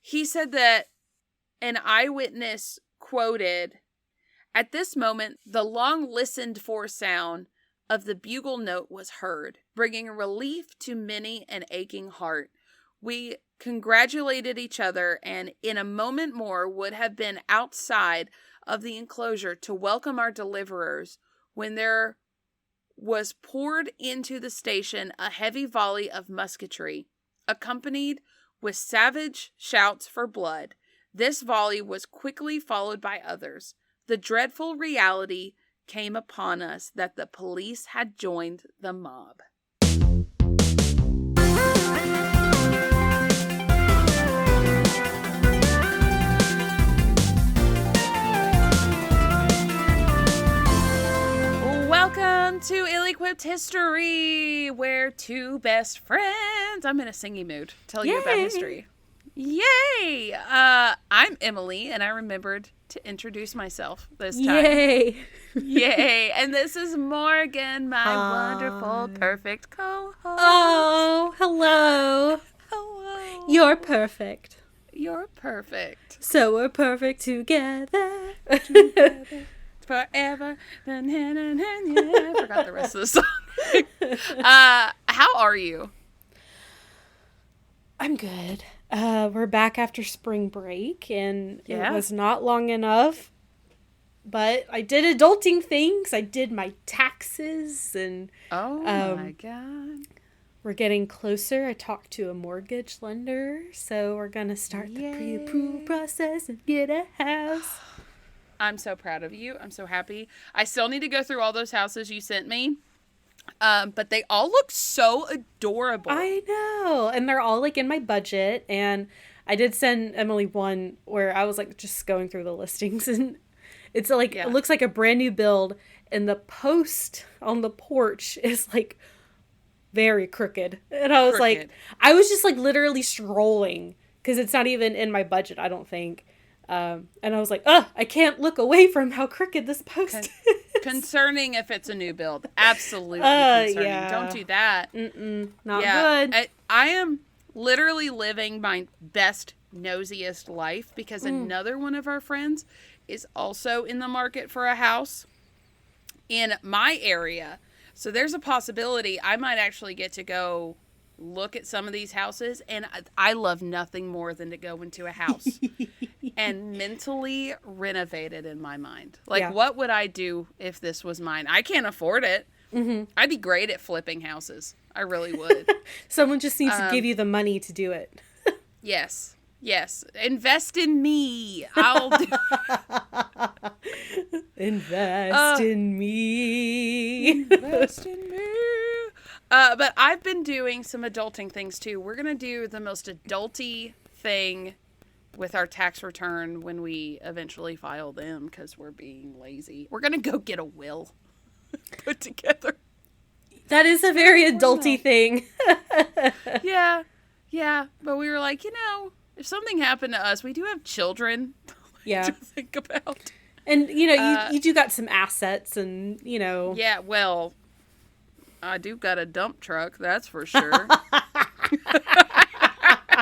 He said that an eyewitness quoted, "At this moment, the long listened for sound of the bugle note was heard, bringing relief to many an aching heart. We congratulated each other and in a moment more would have been outside of the enclosure to welcome our deliverers when there was poured into the station a heavy volley of musketry, accompanied with savage shouts for blood. This volley was quickly followed by others. The dreadful reality came upon us that the police had joined the mob." Welcome to Ill-Equipped History, where two best friends, I'm in a singing mood, tell you about history. Yay! I'm Emileigh, and I remembered to introduce myself this time. Yay! Yay! And this is Morgan, my wonderful, perfect co-host. Oh, hello. Hello. You're perfect. You're perfect. So we're perfect together. Forever. I forgot the rest of the song. How are you? I'm good. We're back after spring break, and Yeah. it was not long enough. But I did adulting things. I did my taxes, and Oh my God. we're getting closer. I talked to a mortgage lender, so we're going to start the pre-approval process and get a house. I'm so proud of you. I'm so happy. I still need to go through all those houses you sent me. But they all look so adorable. I know. And they're all like in my budget. And I did send Emily one where I was like just going through the listings, and it's like, It looks like a brand new build. And the post on the porch is like very crooked. And I was like, I was just like literally strolling because it's not even in my budget, I don't think. And I was like, I can't look away from how crooked this post is. Concerning if it's a new build. Absolutely concerning. Yeah. Don't do that. Not good. I am literally living my best, nosiest life because another one of our friends is also in the market for a house in my area. So there's a possibility I might actually get to go look at some of these houses, and I love nothing more than to go into a house and mentally renovate it in my mind. Like, what would I do if this was mine? I can't afford it. I'd be great at flipping houses. I really would. Someone just needs to give you the money to do it. Yes. Invest in me. I'll do Invest in me. Invest in me. But I've been doing some adulting things too. We're going to do the most adulty thing with our tax return when we eventually file them because we're being lazy. We're going to go get a will put together. That is a very adulty thing. Yeah. But we were like, if something happened to us, we do have children to think about. And, you do got some assets and, Yeah, well, I do got a dump truck, that's for sure.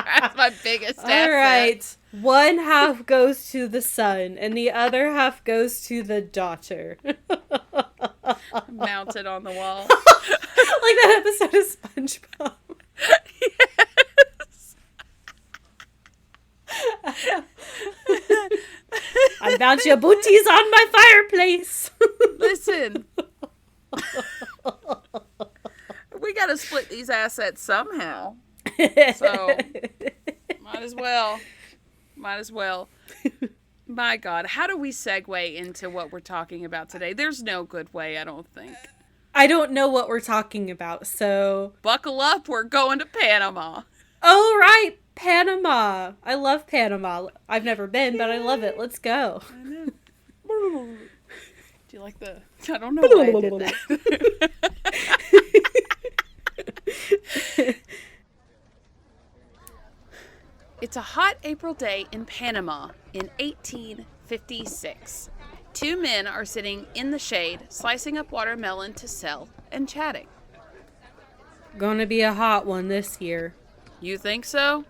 That's my biggest asset. All right. One half goes to the son, and the other half goes to the daughter. Mounted on the wall. Like that episode of SpongeBob. Yes. I mount your booties on my fireplace. Listen. We got to split these assets somehow. So, might as well. My God, how do we segue into what we're talking about today? There's no good way, I don't think. I don't know what we're talking about, so... Buckle up, we're going to Panama. Oh, right, Panama. I love Panama. I've never been, but I love it. Let's go. I know. Do you like the... I don't know why I did that. It's a hot April day in Panama in 1856. Two men are sitting in the shade, slicing up watermelon to sell and chatting. Gonna be a hot one this year. You think so?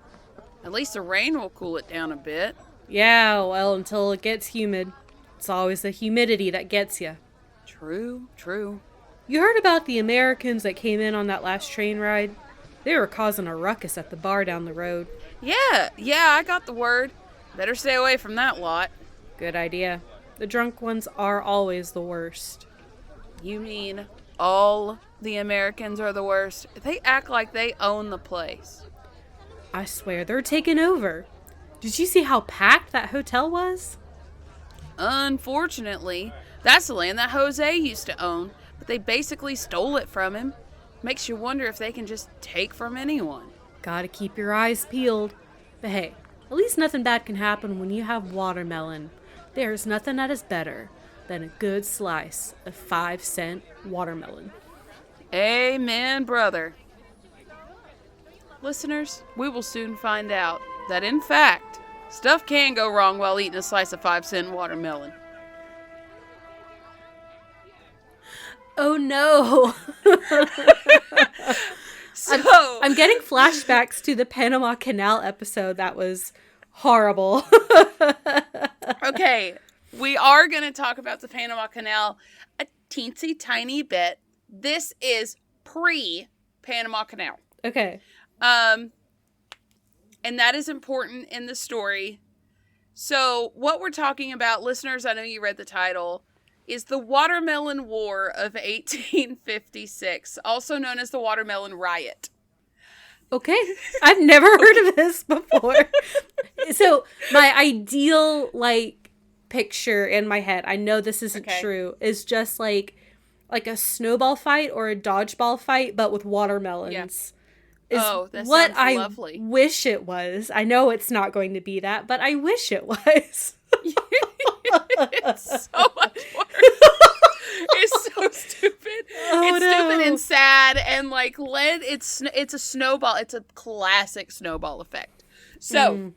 At least the rain will cool it down a bit. Yeah, well, until it gets humid. It's always the humidity that gets you. True, true. You heard about the Americans that came in on that last train ride? They were causing a ruckus at the bar down the road. Yeah, I got the word. Better stay away from that lot. Good idea. The drunk ones are always the worst. You mean all the Americans are the worst? They act like they own the place. I swear, they're taking over. Did you see how packed that hotel was? Unfortunately, that's the land that Jose used to own, but they basically stole it from him. Makes you wonder if they can just take from anyone. Gotta keep your eyes peeled. But hey, at least nothing bad can happen when you have watermelon. There's nothing that is better than a good slice of 5-cent watermelon. Amen, brother. Listeners, we will soon find out that, in fact, stuff can go wrong while eating a slice of 5-cent watermelon. Oh no! I'm getting flashbacks to the Panama Canal episode. That was horrible. Okay, we are going to talk about the Panama Canal a teensy tiny bit. This is pre-Panama Canal. Okay. And that is important in the story. So what we're talking about, listeners, I know you read the title, is the Watermelon War of 1856, also known as the Watermelon Riot. Okay. I've never heard of this before. So my ideal, picture in my head, I know this isn't true, is just like a snowball fight or a dodgeball fight, but with watermelons. Yeah. That sounds lovely. I wish it was. I know it's not going to be that, but I wish it was. It's so much worse. It's so stupid. Stupid and sad and lead. It's a snowball. It's a classic snowball effect. So,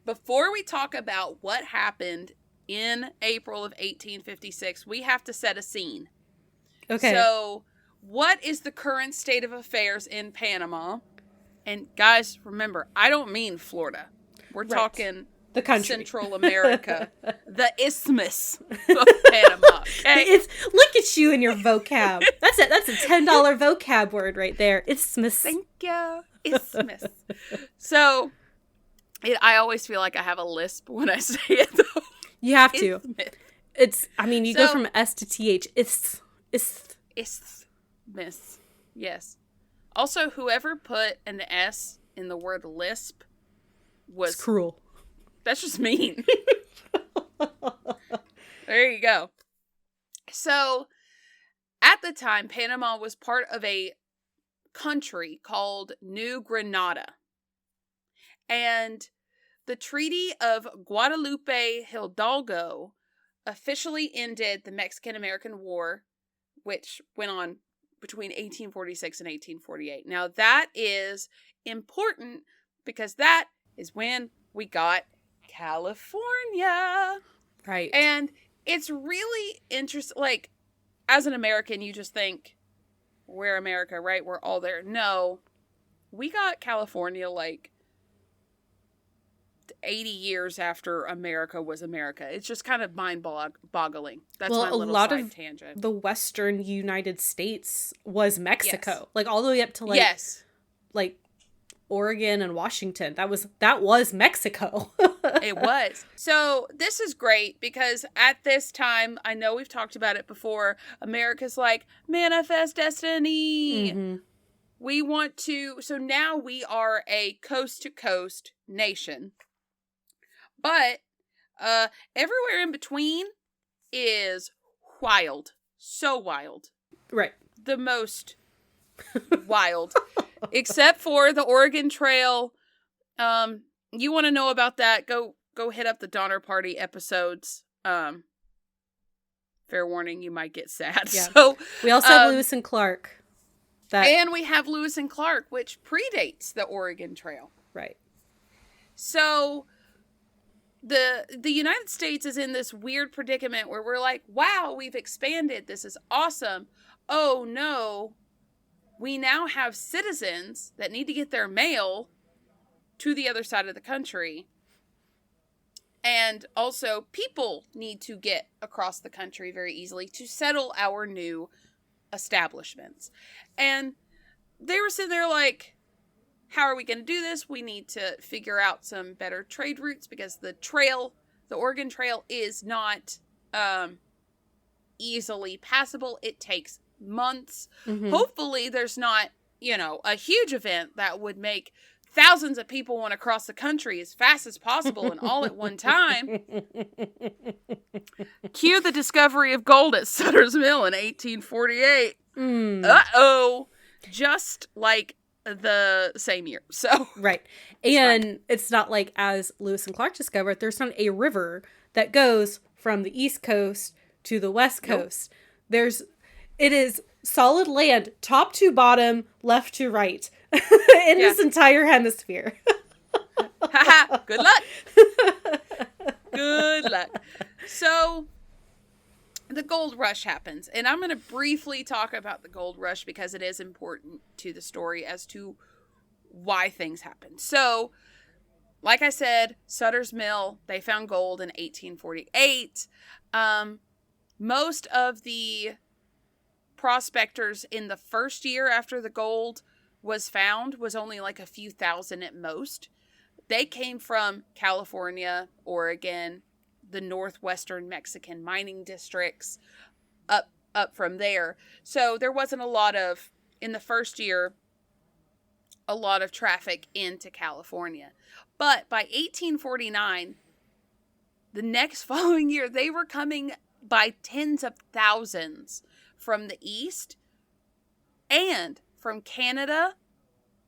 before we talk about what happened in April of 1856, we have to set a scene. Okay. So, what is the current state of affairs in Panama? And guys, remember, I don't mean Florida. We're talking the country. Central America, the isthmus of Panama. Okay? Look at you and your vocab. That's a $10 vocab word right there. Isthmus. Thank you. Isthmus. So, I always feel like I have a lisp when I say it, though. You have to. You go from S to TH. Isthmus. Yes. Also, whoever put an S in the word lisp was it's cruel. That's just mean. There you go. So, at the time, Panama was part of a country called New Granada. And the Treaty of Guadalupe Hidalgo officially ended the Mexican-American War, which went on between 1846 and 1848. Now, that is important because that is when we got California. Right. And it's really interesting. As an American, you just think, we're America, right? We're all there. No. We got California 80 years after America was America. It's just kind of mind-boggling. That's my little side tangent. The Western United States was Mexico. Yes. All the way up to yes. Oregon and Washington. That was Mexico. It was. So this is great because at this time, I know we've talked about it before, America's manifest destiny. Mm-hmm. We want to, so now we are a coast-to-coast nation. But everywhere in between is wild. So wild. Right. The most wild. Except for the Oregon Trail. You want to know about that, go hit up the Donner Party episodes. Fair warning, you might get sad. Yeah. So we also have Lewis and Clark. And we have Lewis and Clark, which predates the Oregon Trail. Right. So the United States is in this weird predicament where we're like, wow, we've expanded. This is awesome. Oh, no. We now have citizens that need to get their mail to the other side of the country. And also, people need to get across the country very easily to settle our new establishments. And they were sitting there like, how are we going to do this? We need to figure out some better trade routes because the Oregon Trail is not easily passable. It takes months. Mm-hmm. Hopefully there's not, a huge event that would make thousands of people want to cross the country as fast as possible and all at one time. Cue the discovery of gold at Sutter's Mill in 1848. Uh-oh. Just like the same year. So right. And it's not like, as Lewis and Clark discovered, there's not a river that goes from the East Coast to the West Coast. Nope. It is solid land, top to bottom, left to right, in this entire hemisphere. Good luck. Good luck. So the gold rush happens, and I'm going to briefly talk about the gold rush because it is important to the story as to why things happen. So, like I said, Sutter's Mill, they found gold in 1848. Most of the prospectors in the first year after the gold was found was only like a few thousand at most. They came from California, Oregon, the northwestern Mexican mining districts, up from there. So there wasn't in the first year, a lot of traffic into California. But by 1849, the next following year, they were coming by tens of thousands from the east and from Canada,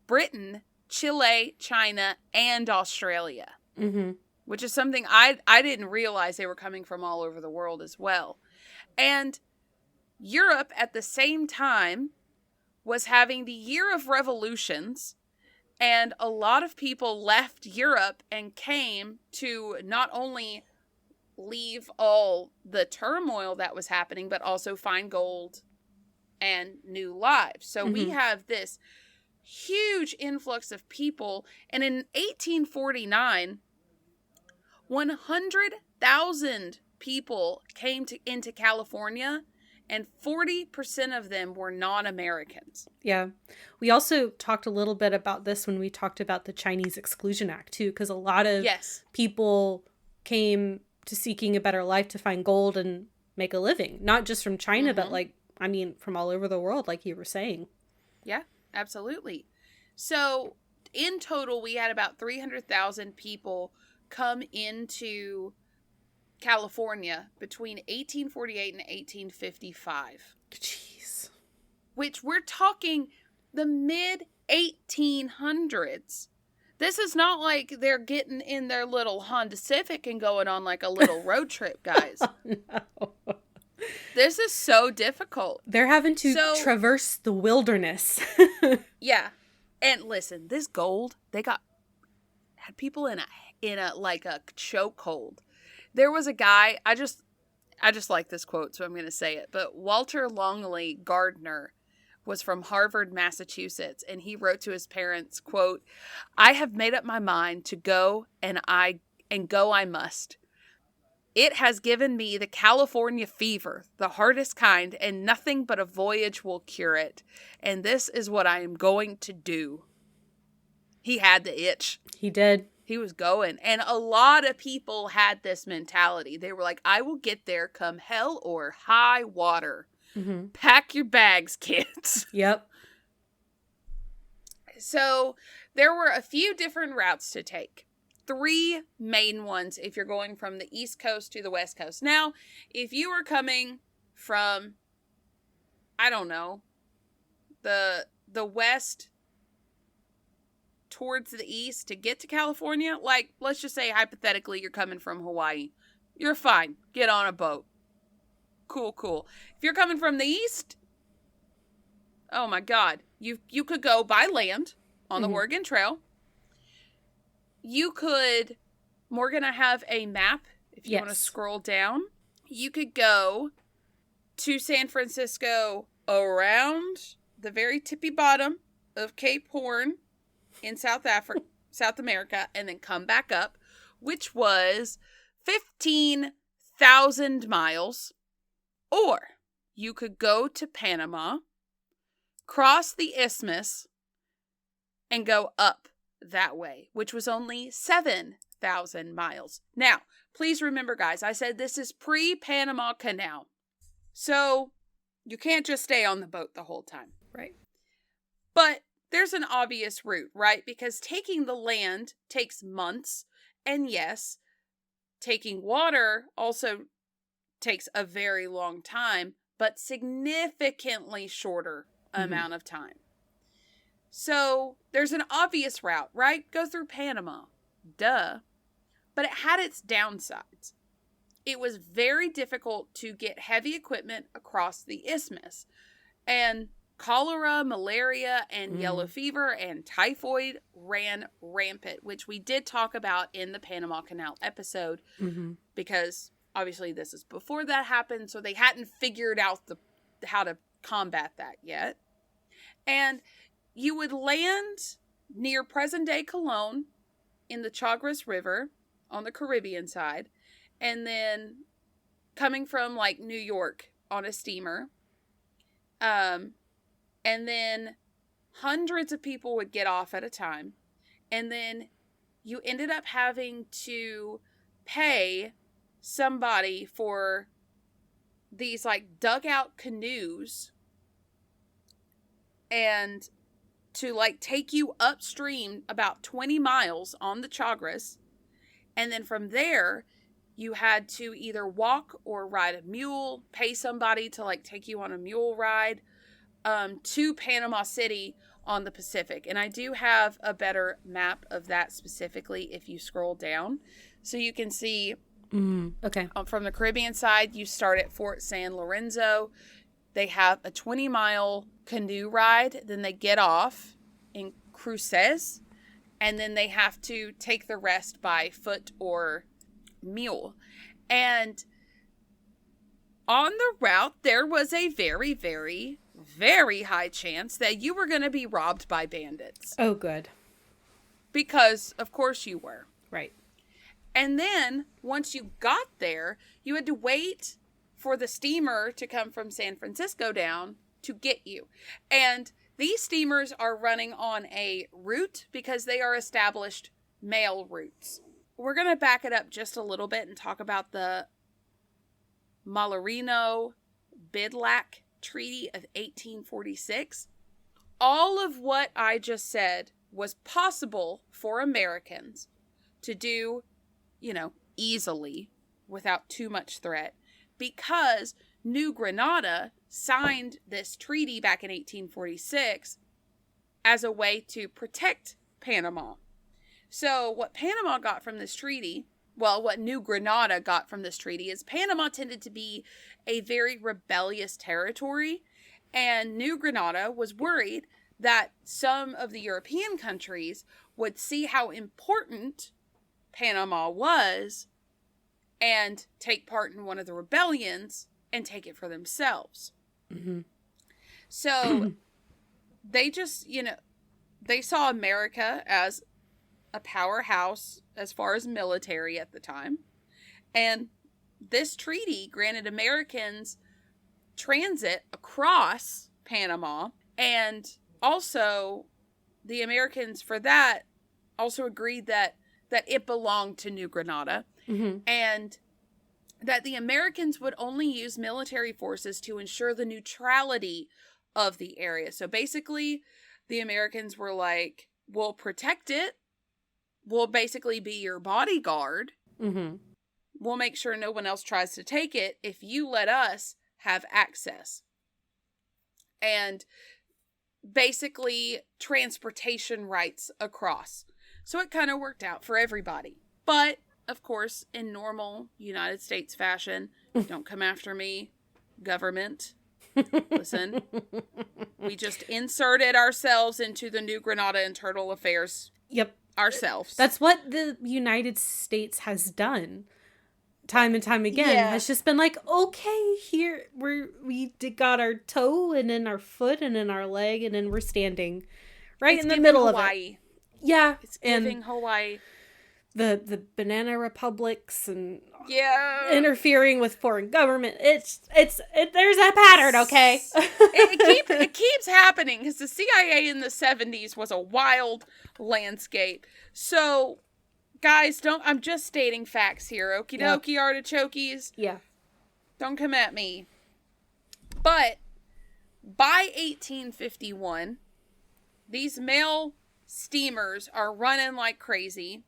Britain, Chile, China, and Australia. Mm-hmm. Which is something I didn't realize they were coming from all over the world as well. And Europe at the same time was having the year of revolutions, and a lot of people left Europe and came to not only leave all the turmoil that was happening, but also find gold and new lives. So we have this huge influx of people. And in 1849, 100,000 people came into California, and 40% of them were non-Americans. Yeah. We also talked a little bit about this when we talked about the Chinese Exclusion Act, too, because a lot of people came to seeking a better life to find gold and make a living. Not just from China, but from all over the world, like you were saying. Yeah, absolutely. So in total, we had about 300,000 people come into California between 1848 and 1855. Jeez. Which we're talking the mid-1800s. This is not like they're getting in their little Honda Civic and going on like a little road trip, guys. No. This is so difficult. They're having to traverse the wilderness. Yeah. And listen, this gold, had people in a like a chokehold. There was a guy, I just like this quote, so I'm going to say it, but Walter Longley Gardner was from Harvard, Massachusetts, and he wrote to his parents, quote, "I have made up my mind to go, and go I must. It has given me the California fever, the hardest kind, and nothing but a voyage will cure it. And this is what I am going to do." He had the itch. He did. He was going. And a lot of people had this mentality. They were like, I will get there come hell or high water. Mm-hmm. Pack your bags, kids. Yep. So there were a few different routes to take. 3 main ones if you're going from the East Coast to the West Coast. Now, if you were coming from, I don't know, the West towards the East to get to California, like, let's just say hypothetically you're coming from Hawaii. You're fine. Get on a boat. Cool. If you're coming from the East, oh my God, you could go by land on the Oregon Trail. You could, Morgan, I have a map if you want to scroll down. You could go to San Francisco around the very tippy bottom of Cape Horn in South Africa. South America and then come back up, which was 15,000 miles. Or you could go to Panama, cross the isthmus, and go up that way, which was only 7,000 miles. Now, please remember, guys, I said this is pre-Panama Canal. So you can't just stay on the boat the whole time. Right. But there's an obvious route, right? Because taking the land takes months. And yes, taking water also takes a very long time, but significantly shorter amount of time. So there's an obvious route, right? Go through Panama. Duh. But it had its downsides. It was very difficult to get heavy equipment across the isthmus. And cholera, malaria, and yellow fever and typhoid ran rampant, which we did talk about in the Panama Canal episode, because obviously this is before that happened, so they hadn't figured out how to combat that yet. And you would land near present-day Colón in the Chagres River on the Caribbean side, and then coming from, like, New York on a steamer. And then hundreds of people would get off at a time. And then you ended up having to pay somebody for these, like, dugout canoes and to, like, take you upstream about 20 miles on the Chagres. And then from there, you had to either walk or ride a mule, pay somebody to, like, take you on a mule ride to Panama City on the Pacific. And I do have a better map of that specifically if you scroll down. So you can see from the Caribbean side, you start at Fort San Lorenzo. They have a 20-mile canoe ride. Then they get off in Cruces. And then they have to take the rest by foot or mule. And on the route, there was a very, very, very high chance that you were going to be robbed by bandits. Oh, good. Because, of course, you were. Right. And then, once you got there, you had to wait for the steamer to come from San Francisco down to get you. And these steamers are running on a route because they are established mail routes. We're going to back it up just a little bit and talk about the Mallarino-Bidlack Treaty of 1846. All of what I just said was possible for Americans to do, easily without too much threat, because New Granada signed this treaty back in 1846 as a way to protect Panama. So what Panama got from this treaty, what New Granada got from this treaty is Panama tended to be a very rebellious territory, and New Granada was worried that some of the European countries would see how important Panama was and take part in one of the rebellions and take it for themselves. So they just, they saw America as a powerhouse as far as military at the time. And this treaty granted Americans transit across Panama. And also the Americans for that also agreed that it belonged to New Granada. And that the Americans would only use military forces to ensure the neutrality of the area. So basically, the Americans were like, we'll protect it. We'll basically be your bodyguard. We'll make sure no one else tries to take it if you let us have access. And basically, transportation rights across. So it kind of worked out for everybody. But, of course, in normal United States fashion, don't come after me, government. Listen, we just inserted ourselves into the New Granada internal affairs. Yep. Ourselves. That's what the United States has done time and time again. Yeah. Has just been like, okay, here we got our toe and in our foot and in our leg, and then we're standing right in the middle of it. Yeah. It's giving Hawaii. The banana republics and interfering with foreign government. There's a pattern, okay? it keeps happening because the CIA in the 70s was a wild landscape. So, guys, I'm just stating facts here. Okie dokie, artichokes. Yeah. Don't come at me. But by 1851, these mail steamers are running like crazy.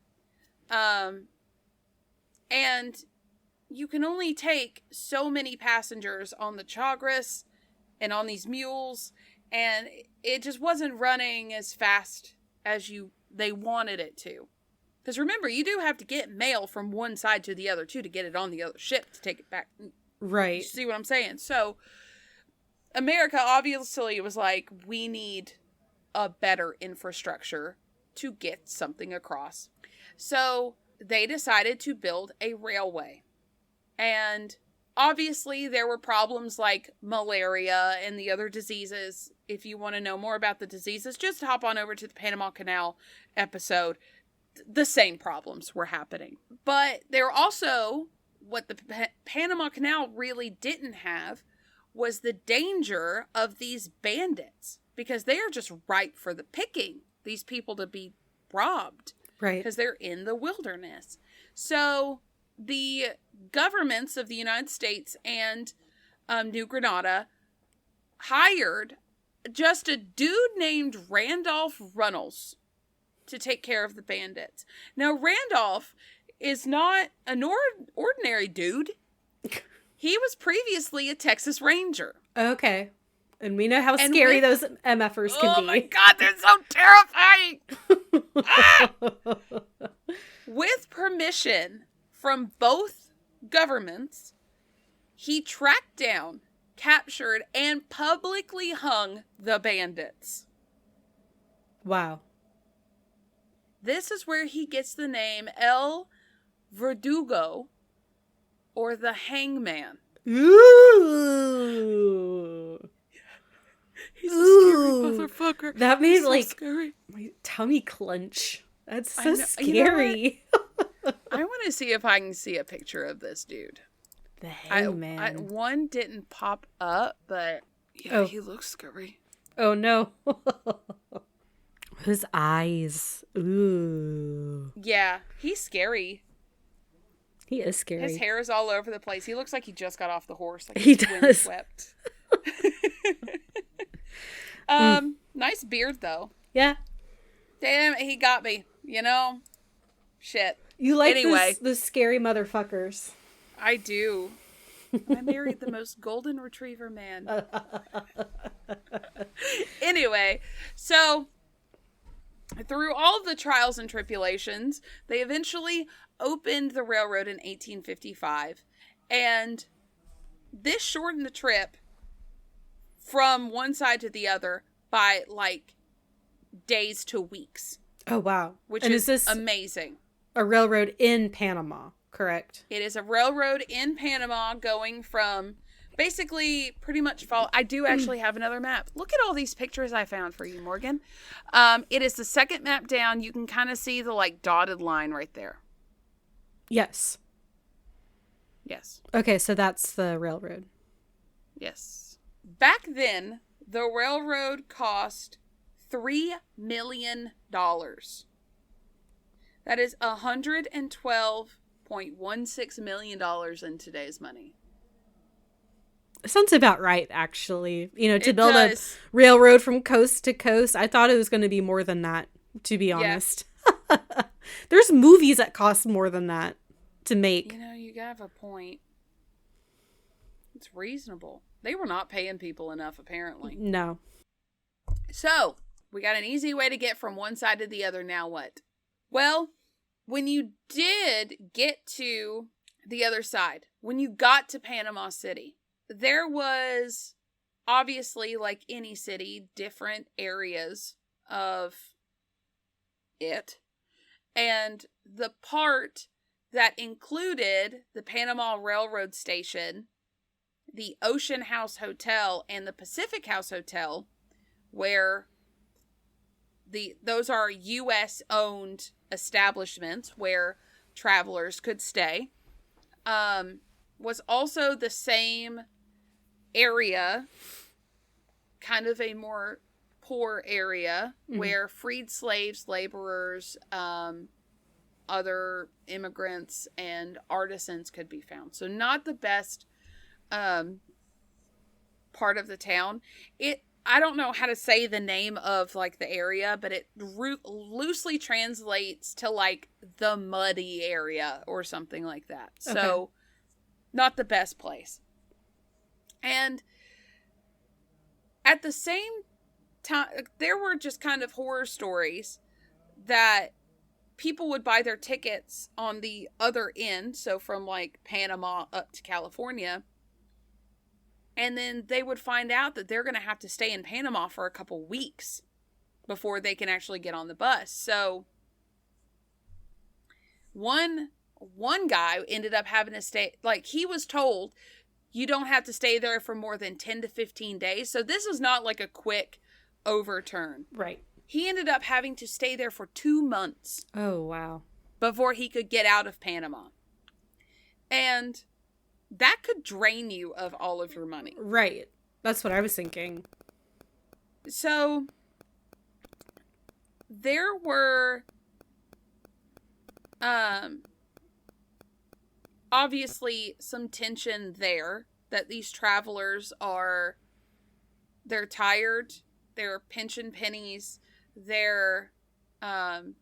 And you can only take so many passengers on the Chagres and on these mules, and it just wasn't running as fast as they wanted it to. Because remember, you do have to get mail from one side to the other too to get it on the other ship to take it back. Right. You see what I'm saying? So America obviously was like, we need a better infrastructure to get something across. So they decided to build a railway. And obviously there were problems like malaria and the other diseases. If you want to know more about the diseases, just hop on over to the Panama Canal episode. The same problems were happening. But there were also, what the Panama Canal really didn't have was the danger of these bandits. Because they are just ripe for the picking. These people to be robbed. Right. Because they're in the wilderness. So the governments of the United States and New Granada hired just a dude named Randolph Runnels to take care of the bandits. Now, Randolph is not an ordinary dude. He was previously a Texas Ranger. Okay. And we know how scary those MFers can be. Oh my God, they're so terrifying! Ah! With permission from both governments, he tracked down, captured, and publicly hung the bandits. Wow. This is where he gets the name El Verdugo, or the Hangman. Ooh. He's a scary motherfucker. That made so scary. My tummy clench. That's so scary. I want to see if I can see a picture of this dude. The Hangman. One didn't pop up, but yeah, he looks scary. Oh no. His eyes. Ooh. Yeah, he's scary. He is scary. His hair is all over the place. He looks like he just got off the horse. Like he does. Swept. Nice beard though. Yeah. Damn, he got me. You know? Shit. You like the scary motherfuckers. I do. I married the most golden retriever man. Anyway, so through all of the trials and tribulations, they eventually opened the railroad in 1855. And this shortened the trip from one side to the other by like days to weeks. Oh, wow. Which is this amazing. A railroad in Panama, correct? It is a railroad in Panama going from basically pretty much I do actually have another map. Look at all these pictures I found for you, Morgan. It is the second map down. You can kind of see the like dotted line right there. Yes. Yes. Okay, so that's the railroad. Yes. Back then, the railroad cost $3 million. That is $112.16 million in today's money. Sounds about right, actually. You know, to build a railroad from coast to coast. I thought it was going to be more than that, to be honest. Yeah. There's movies that cost more than that to make. You know, you have a point. It's reasonable. They were not paying people enough, apparently. No. So, we got an easy way to get from one side to the other. Now what? Well, when you did get to the other side, when you got to Panama City, there was obviously, like any city, different areas of it. And the part that included the Panama Railroad Station, the Ocean House Hotel, and the Pacific House Hotel, where those are U.S. owned establishments where travelers could stay. Was also the same area, kind of a more poor area, where freed slaves, laborers, other immigrants, and artisans could be found. So not the best part of the town. I don't know how to say the name of like the area, but it loosely translates to like the muddy area or something like that. Okay. So not the best place. And at the same time, there were just kind of horror stories that people would buy their tickets on the other end. So from like Panama up to California. And then they would find out that they're going to have to stay in Panama for a couple weeks before they can actually get on the bus. So one guy ended up having to stay, like he was told, you don't have to stay there for more than 10 to 15 days. So this is not like a quick overturn. Right. He ended up having to stay there for 2 months. Oh, wow. Before he could get out of Panama. And that could drain you of all of your money. Right. That's what I was thinking. So, there were, obviously some tension there, that these travelers they're tired, they're pinching pennies, they're, I'd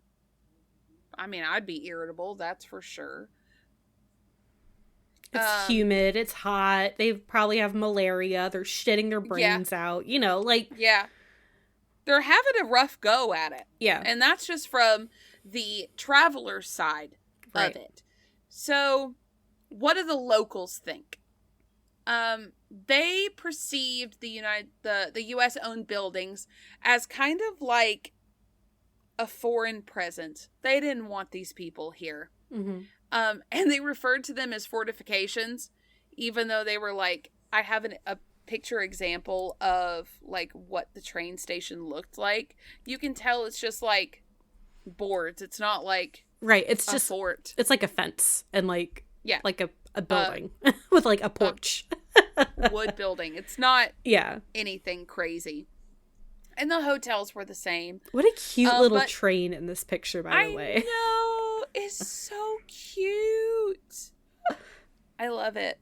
be irritable, that's for sure. It's humid, it's hot, they probably have malaria, they're shitting their brains out, Yeah. They're having a rough go at it. Yeah. And that's just from the traveler side of it. So, what do the locals think? They perceived the U.S. owned buildings as kind of like a foreign presence. They didn't want these people here. Mm-hmm. And they referred to them as fortifications, even though they were like, I have a picture example of like what the train station looked like. You can tell it's just like boards. It's not like it's a just fort. It's like a fence and like a building with like a porch. Wood building. It's not Yeah. anything crazy. And the hotels were the same. What a cute little train in this picture, by the way. I know. It's so cute. I love it.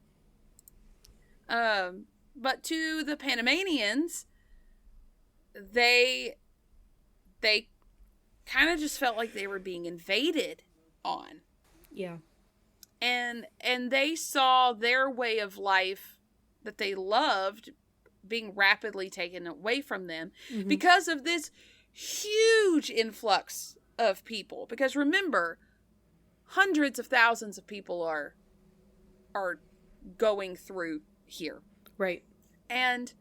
But to the Panamanians, they kind of just felt like they were being invaded on. Yeah. And they saw their way of life that they loved being rapidly taken away from them because of this huge influx of people. Because remember, hundreds of thousands of people are going through here. Right. And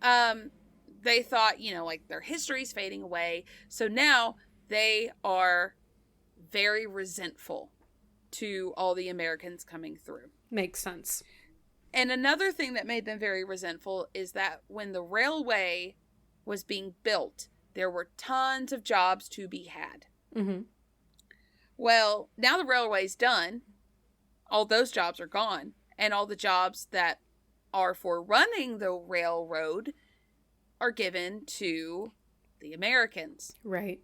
they thought, like their history's fading away. So now they are very resentful to all the Americans coming through. Makes sense. And another thing that made them very resentful is that when the railway was being built, there were tons of jobs to be had. Mm-hmm. Well, now the railway's done. All those jobs are gone. And all the jobs that are for running the railroad are given to the Americans. Right.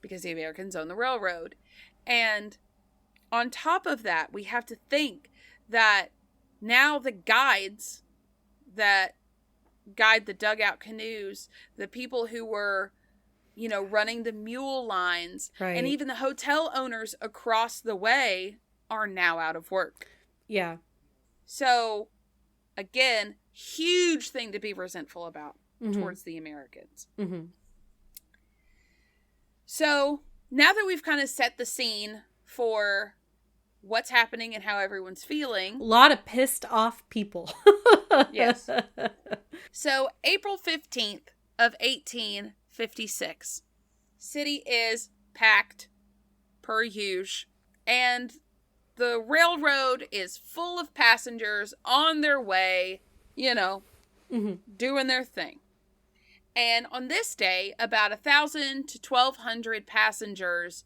Because the Americans own the railroad. And on top of that, we have to think that now the guides that guide the dugout canoes, the people who were, running the mule lines, and even the hotel owners across the way are now out of work. Yeah. So, again, huge thing to be resentful about towards the Americans. Mm-hmm. So, now that we've kind of set the scene for what's happening and how everyone's feeling. A lot of pissed off people. Yes. So, April 15th of 1856. City is packed, per usual, and the railroad is full of passengers on their way, doing their thing. And on this day, about 1,000 to 1,200 passengers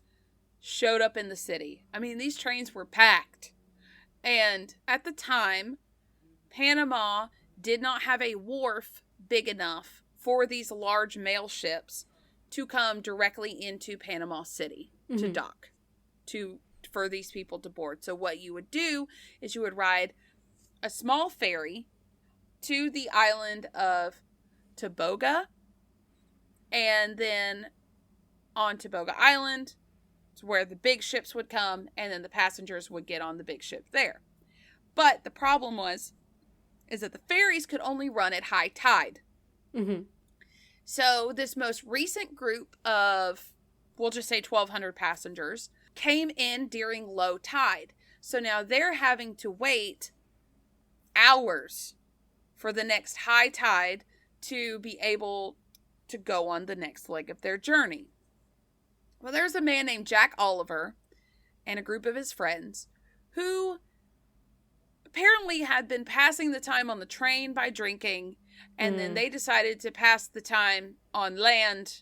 showed up in the city. I mean, these trains were packed. And at the time, Panama did not have a wharf big enough for these large mail ships to come directly into Panama City to dock, for these people to board. So what you would do is you would ride a small ferry to the island of Toboga, and then on Toboga Island, it's where the big ships would come, and then the passengers would get on the big ship there. But the problem is that the ferries could only run at high tide. So this most recent group of, we'll just say 1,200 passengers, came in during low tide. So now they're having to wait hours for the next high tide to be able to go on the next leg of their journey. Well, there's a man named Jack Oliver and a group of his friends who apparently had been passing the time on the train by drinking, and then they decided to pass the time on land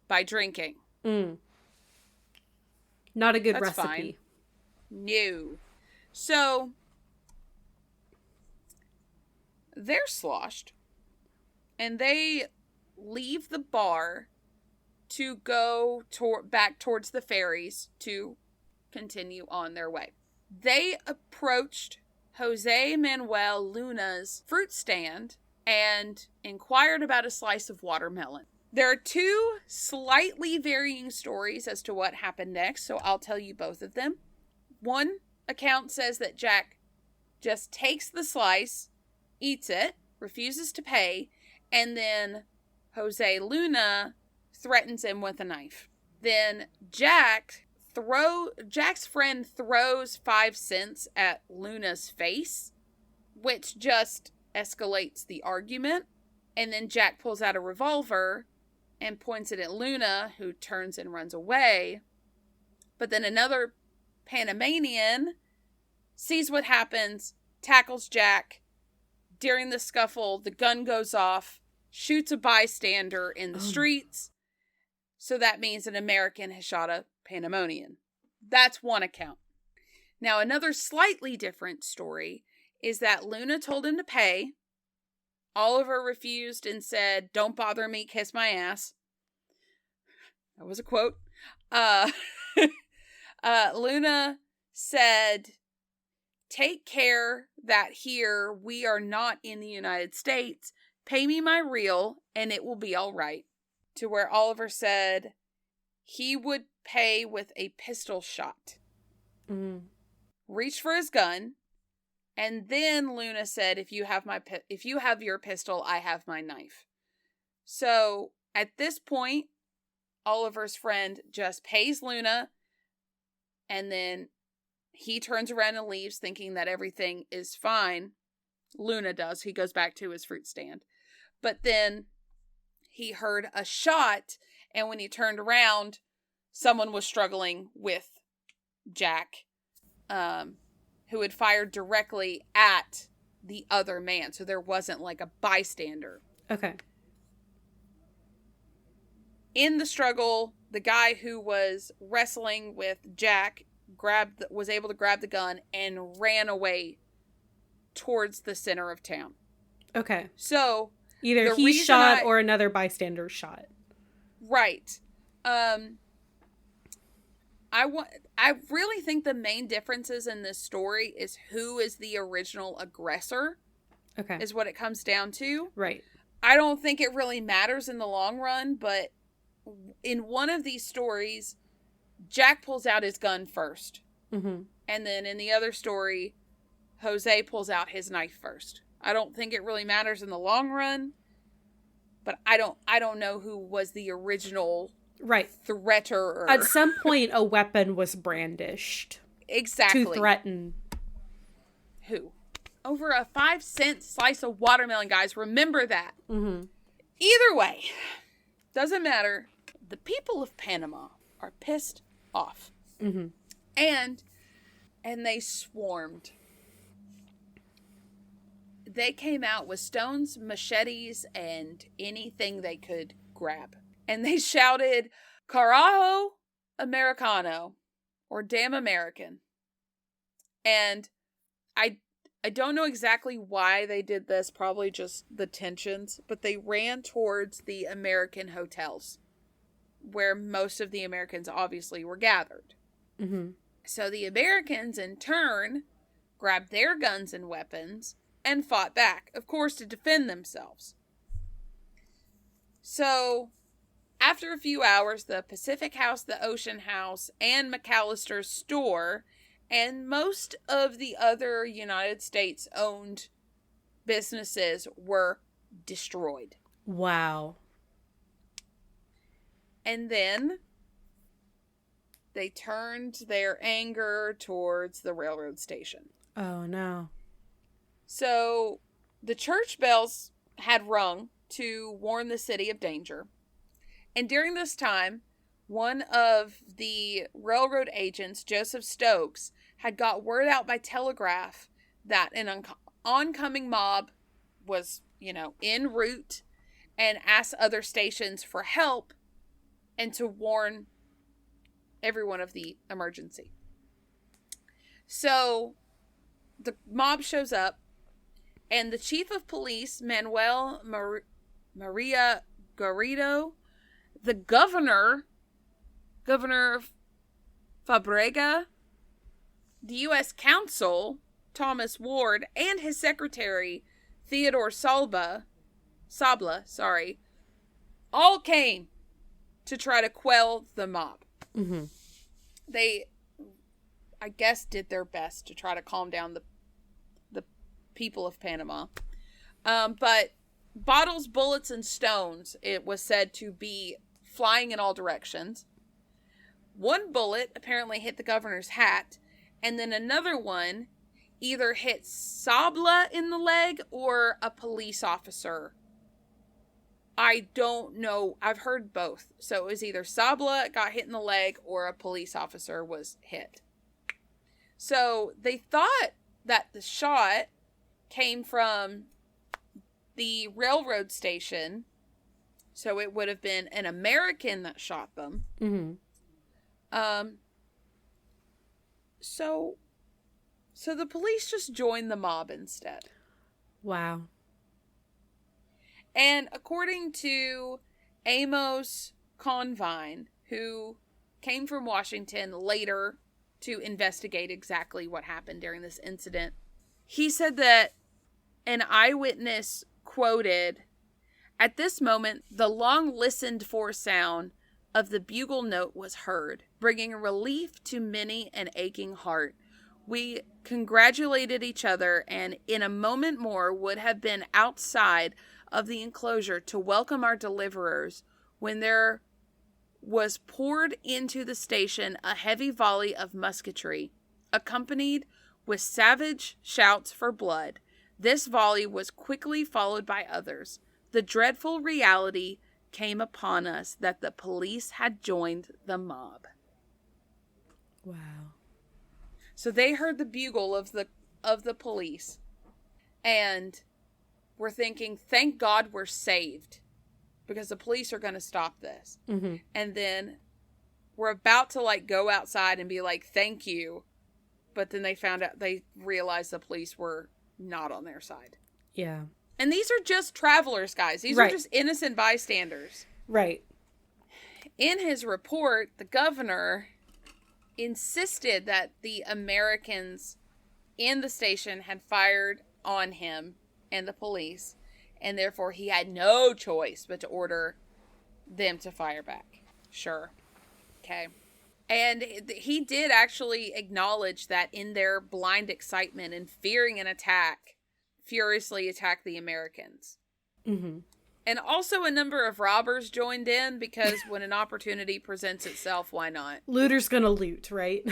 by drinking. Not a good That's recipe. Fine. No. So they're sloshed, and they leave the bar to go back towards the ferries to continue on their way. They approached Jose Manuel Luna's fruit stand and inquired about a slice of watermelon. There are two slightly varying stories as to what happened next, so I'll tell you both of them. One account says that Jack just takes the slice, eats it, refuses to pay, and then Jose Luna threatens him with a knife. Then Jack's friend throws 5 cents at Luna's face, which just escalates the argument. And then Jack pulls out a revolver and points it at Luna, who turns and runs away. But then another Panamanian sees what happens, tackles Jack. During the scuffle, the gun goes off, shoots a bystander in the streets. So that means an American has shot a Pandemonium. That's one account. Now, another slightly different story is that Luna told him to pay. Oliver refused and said, "Don't bother me, kiss my ass." That was a quote. Luna said, "Take care that here we are not in the United States. Pay me my real and it will be all right." To where Oliver said he would pay with a pistol shot. Reached for his gun, and then Luna said, if you have your pistol, I have my knife. So at this point, Oliver's friend just pays Luna, and then he turns around and leaves thinking that everything is fine. Luna does. He goes back to his fruit stand. But then he heard a shot, and when he turned around, someone was struggling with Jack, who had fired directly at the other man. So there wasn't like a bystander. Okay. In the struggle, the guy who was wrestling with Jack was able to grab the gun and ran away towards the center of town. Okay. So either he shot or another bystander shot. Right. I really think the main differences in this story is who is the original aggressor. Okay. Is what it comes down to. Right. I don't think it really matters in the long run, but in one of these stories, Jack pulls out his gun first. And then in the other story, Jose pulls out his knife first. I don't think it really matters in the long run, but I don't know who was the original threater. At some point, a weapon was brandished. Exactly. To threaten. Who? Over a 5-cent slice of watermelon, guys. Remember that. Either way, doesn't matter. The people of Panama are pissed off. And they swarmed. they came out with stones, machetes, and anything they could grab. And they shouted, "Carajo Americano," or "Damn American." And I don't know exactly why they did this, probably just the tensions, but they ran towards the American hotels where most of the Americans obviously were gathered. Mm-hmm. So the Americans, in turn, grabbed their guns and weapons and fought back, of course, to defend themselves. So, after a few hours, the Pacific House, the Ocean House, and McAllister's store, and most of the other United States-owned businesses were destroyed. Wow. And then they turned their anger towards the railroad station. Oh, no. So the church bells had rung to warn the city of danger. And during this time, one of the railroad agents, Joseph Stokes, had got word out by telegraph that an oncoming mob was, en route, and asked other stations for help and to warn everyone of the emergency. So the mob shows up, and the chief of police, Manuel Maria Garrido, the governor Fabrega, the U.S. Consul, Thomas Ward, and his secretary, Theodore Sabla, all came to try to quell the mob. Mm-hmm. They, I guess, did their best to try to calm down the people of Panama. But bottles, bullets, and stones, it was said to be flying in all directions. One bullet apparently hit the governor's hat, and then another one either hit Sabla in the leg or a police officer. I don't know. I've heard both. So it was either Sabla got hit in the leg or a police officer was hit. So they thought that the shot came from the railroad station. So it would have been an American that shot them. Mm-hmm. So the police just joined the mob instead. Wow. And according to Amos Convine, who came from Washington later to investigate exactly what happened during this incident, he said that an eyewitness quoted, "At this moment, the long listened for sound of the bugle note was heard, bringing relief to many an aching heart. We congratulated each other, and in a moment more would have been outside of the enclosure to welcome our deliverers, when there was poured into the station a heavy volley of musketry, accompanied with savage shouts for blood. This volley was quickly followed by others. The dreadful reality came upon us that the police had joined the mob." Wow. So they heard the bugle of the police, and were thinking, "Thank God we're saved, because the police are going to stop this." Mm-hmm. And then we're about to go outside and be like, "Thank you," but then they realized the police were not on their side. Yeah. And these are just travelers, guys. These are just innocent bystanders. Right. In his report, the governor insisted that the Americans in the station had fired on him and the police, and therefore he had no choice but to order them to fire back. Sure. Okay. And he did actually acknowledge that in their blind excitement and fearing an attack, furiously attacked the Americans. Mm-hmm. And also a number of robbers joined in, because when an opportunity presents itself, why not? Looter's gonna loot, right?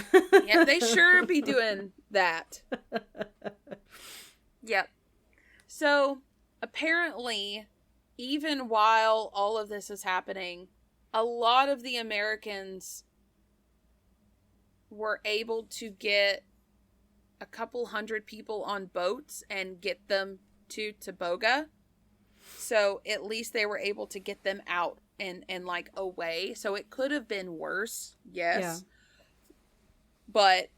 Yeah, they sure be doing that. Yep. So, apparently, even while all of this is happening, a lot of the Americans were able to get a couple hundred people on boats and get them to Toboga. So at least they were able to get them out and like away. So it could have been worse. Yes. Yeah. But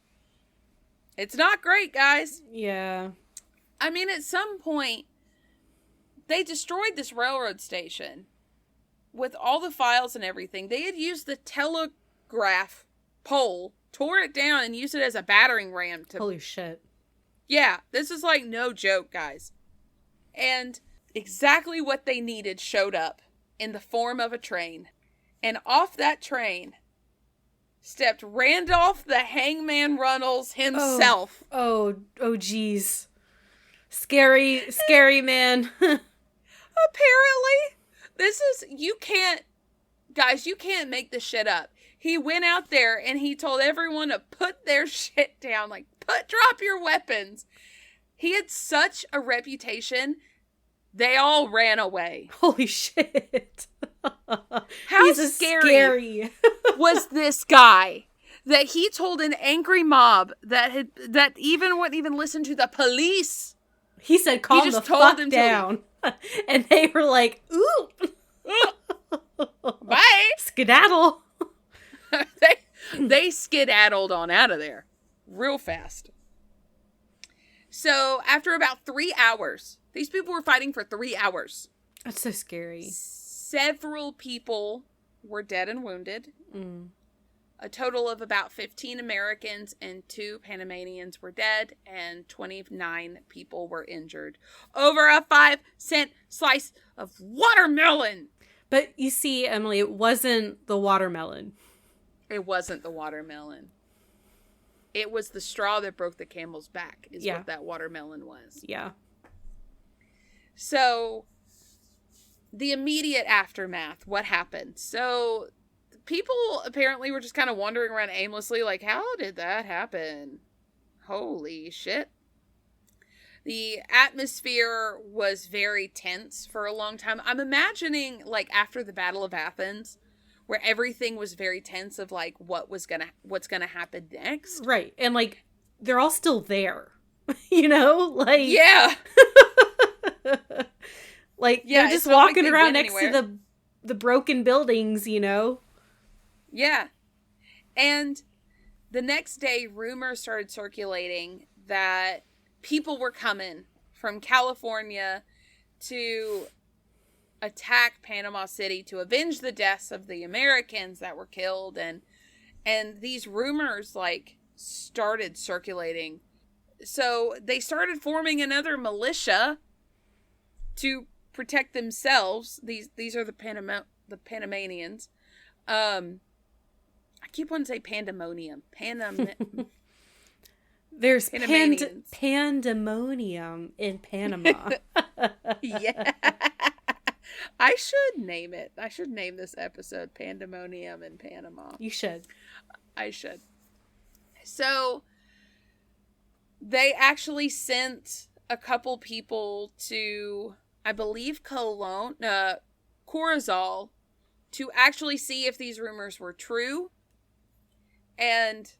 it's not great, guys. Yeah. I mean, at some point, they destroyed this railroad station with all the files and everything. They had used the telegraph pole, tore it down, and used it as a battering ram to... Holy shit. Yeah, this is like no joke, guys. And exactly what they needed showed up in the form of a train. And off that train stepped Randolph the Hangman Runnels himself. Oh, geez. Scary man. Apparently, this is, you can't make this shit up. He went out there and he told everyone to put their shit down, like, drop your weapons. He had such a reputation, they all ran away. Holy shit. How scary was this guy that he told an angry mob that wouldn't even listen to the police? He said, calm the fuck down. And they were like, ooh. Bye. Skedaddle. They skedaddled on out of there real fast. So after about 3 hours, these people were fighting for 3 hours. That's so scary. Several people were dead and wounded. Mm. A total of about 15 Americans and 2 Panamanians were dead, and 29 people were injured over a 5-cent slice of watermelon. But you see, Emily, it wasn't the watermelon. It wasn't the watermelon. It was the straw that broke the camel's back, is what that watermelon was. Yeah. So, the immediate aftermath, what happened? So, people apparently were just kind of wandering around aimlessly, like, how did that happen? Holy shit. The atmosphere was very tense for a long time. I'm imagining, like, after the Battle of Athens, where everything was very tense of, like, what's gonna happen next. Right. And, like, they're all still there. You know? Like... Yeah! Like, they're just walking like around next to the broken buildings, you know? Yeah. And the next day, rumors started circulating that people were coming from California to attack Panama City to avenge the deaths of the Americans that were killed. And these rumors, like, started circulating. So they started forming another militia to protect themselves. These are the Panamanians. I keep wanting to say Pandemonium. There's Pandemonium in Panama. Yeah. I should name it. I should name this episode Pandemonium in Panama. You should. I should. So, they actually sent a couple people to, I believe, Corozal, to actually see if these rumors were true. And